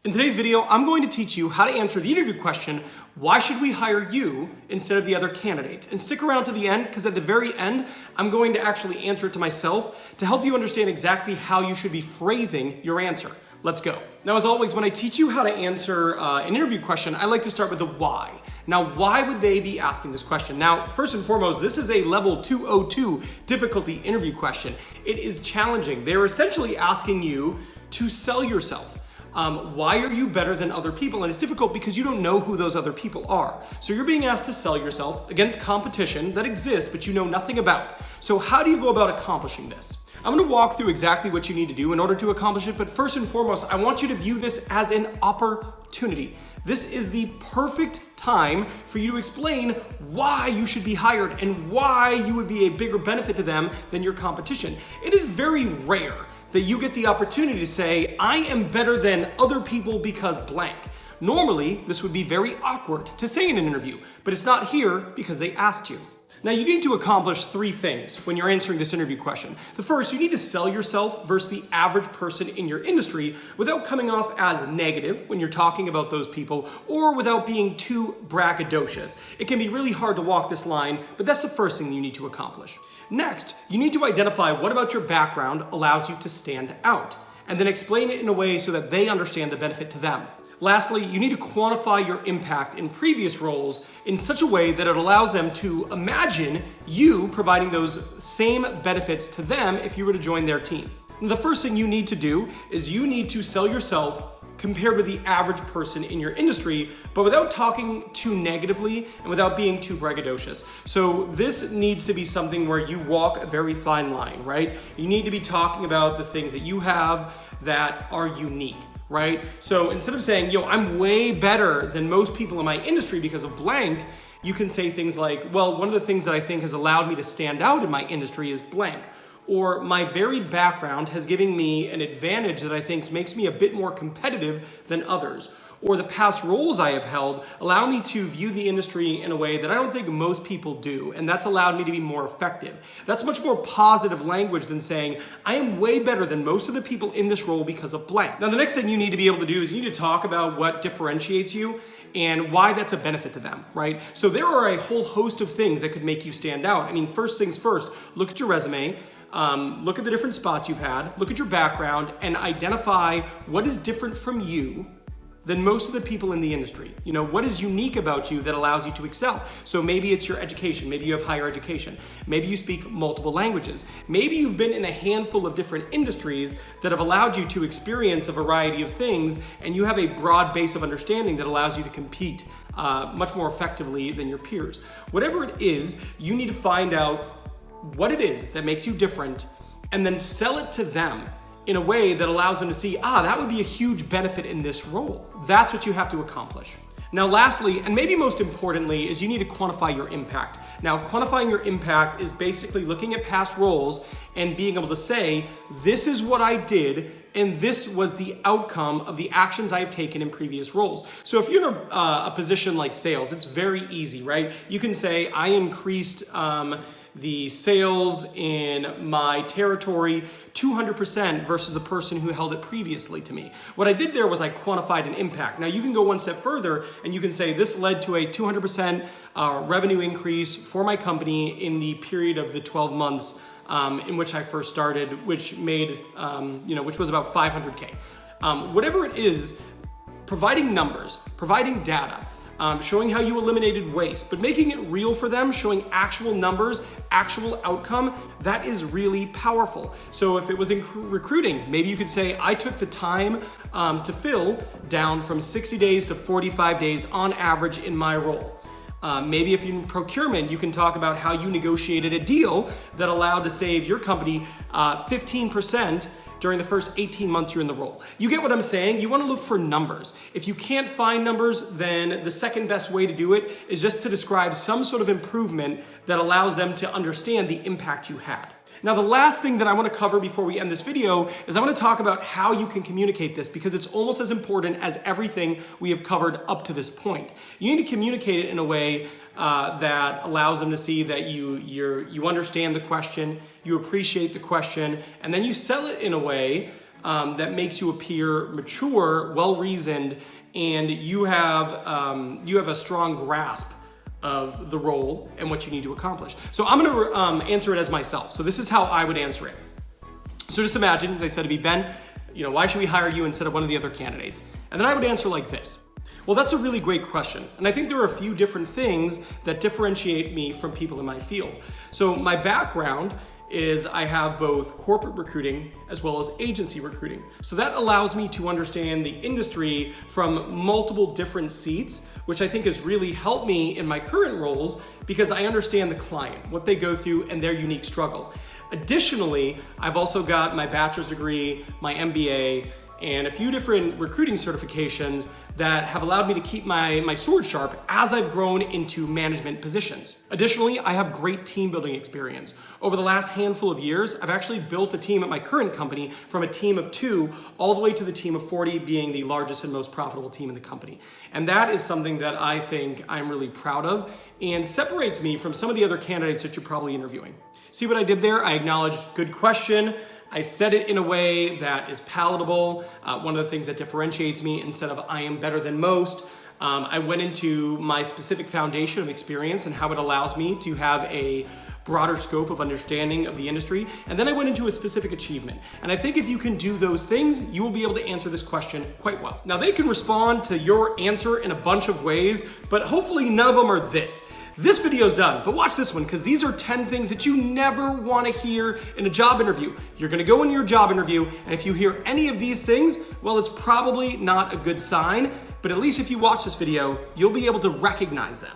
In today's video, I'm going to teach you how to answer the interview question, why should we hire you instead of the other candidates? And stick around to the end, because at the very end, I'm going to actually answer it to myself to help you understand exactly how you should be phrasing your answer. Let's go. Now, as always, when I teach you how to answer an interview question, I like to start with the why. Now, why would they be asking this question? Now, first and foremost, this is a level 202 difficulty interview question. It is challenging. They're essentially asking you to sell yourself. Why are you better than other people? And it's difficult because you don't know who those other people are. So you're being asked to sell yourself against competition that exists, but you know nothing about. So how do you go about accomplishing this? I'm gonna walk through exactly what you need to do in order to accomplish it, but first and foremost, I want you to view this as an opportunity. This is the perfect time for you to explain why you should be hired and why you would be a bigger benefit to them than your competition. It is very rare that you get the opportunity to say, I am better than other people because blank. Normally, this would be very awkward to say in an interview, but it's not here because they asked you. Now, you need to accomplish three things when you're answering this interview question. The first, you need to sell yourself versus the average person in your industry without coming off as negative when you're talking about those people or without being too braggadocious. It can be really hard to walk this line, but that's the first thing you need to accomplish. Next, you need to identify what about your background allows you to stand out, and then explain it in a way so that they understand the benefit to them. Lastly, you need to quantify your impact in previous roles in such a way that it allows them to imagine you providing those same benefits to them if you were to join their team. And the first thing you need to do is you need to sell yourself compared with the average person in your industry, but without talking too negatively and without being too braggadocious. So this needs to be something where you walk a very fine line, right? You need to be talking about the things that you have that are unique, right? So instead of saying, yo, I'm way better than most people in my industry because of blank, you can say things like, well, one of the things that I think has allowed me to stand out in my industry is blank. Or my varied background has given me an advantage that I think makes me a bit more competitive than others. Or the past roles I have held allow me to view the industry in a way that I don't think most people do, and that's allowed me to be more effective. That's much more positive language than saying, I am way better than most of the people in this role because of blank. Now, the next thing you need to be able to do is you need to talk about what differentiates you and why that's a benefit to them, right? So there are a whole host of things that could make you stand out. I mean, first things first, look at your resume. Look at the different spots you've had, look at your background, and identify what is different from you than most of the people in the industry. You know, what is unique about you that allows you to excel? So maybe it's your education, maybe you have higher education, maybe you speak multiple languages, maybe you've been in a handful of different industries that have allowed you to experience a variety of things, and you have a broad base of understanding that allows you to compete much more effectively than your peers. Whatever it is, you need to find out what it is that makes you different, and then sell it to them in a way that allows them to see, that would be a huge benefit in this role. That's what you have to accomplish. Now, lastly, and maybe most importantly, is you need to quantify your impact. Now, quantifying your impact is basically looking at past roles and being able to say, this is what I did, and this was the outcome of the actions I have taken in previous roles. So if you're in a position like sales, it's very easy, right? You can say, I increased the sales in my territory 200% versus a person who held it previously to me. What I did there was I quantified an impact. Now you can go one step further and you can say this led to a 200% revenue increase for my company in the period of the 12 months in which I first started, which made, which was about 500K. Whatever it is, providing numbers, providing data, showing how you eliminated waste, but making it real for them, showing actual numbers, actual outcome, that is really powerful. So if it was in recruiting, maybe you could say, I took the time to fill down from 60 days to 45 days on average in my role. Maybe if you're in procurement, you can talk about how you negotiated a deal that allowed to save your company 15% during the first 18 months you're in the role. You get what I'm saying? You want to look for numbers. If you can't find numbers, then the second best way to do it is just to describe some sort of improvement that allows them to understand the impact you had. Now, the last thing that I want to cover before we end this video is I want to talk about how you can communicate this, because it's almost as important as everything we have covered up to this point. You need to communicate it in a way that allows them to see that you understand the question, you appreciate the question, and then you sell it in a way that makes you appear mature, well-reasoned, and you have a strong grasp of the role and what you need to accomplish. So I'm gonna answer it as myself. So this is how I would answer it. So just imagine they said to me, Ben, why should we hire you instead of one of the other candidates? And then I would answer like this. Well, that's a really great question. And I think there are a few different things that differentiate me from people in my field. So my background is I have both corporate recruiting as well as agency recruiting. So that allows me to understand the industry from multiple different seats, which I think has really helped me in my current roles because I understand the client, what they go through, and their unique struggle. Additionally, I've also got my bachelor's degree, my MBA, and a few different recruiting certifications that have allowed me to keep my sword sharp as I've grown into management positions. Additionally, I have great team building experience. Over the last handful of years, I've actually built a team at my current company from a team of 2 all the way to the team of 40 being the largest and most profitable team in the company. And that is something that I think I'm really proud of and separates me from some of the other candidates that you're probably interviewing. See what I did there? I acknowledged good question. I said it in a way that is palatable. One of the things that differentiates me instead of I am better than most. I went into my specific foundation of experience and how it allows me to have a broader scope of understanding of the industry. And then I went into a specific achievement. And I think if you can do those things, you will be able to answer this question quite well. Now they can respond to your answer in a bunch of ways, but hopefully none of them are this. This video's done, but watch this one because these are 10 things that you never want to hear in a job interview. You're going to go into your job interview, and if you hear any of these things, well, it's probably not a good sign, but at least if you watch this video, you'll be able to recognize them.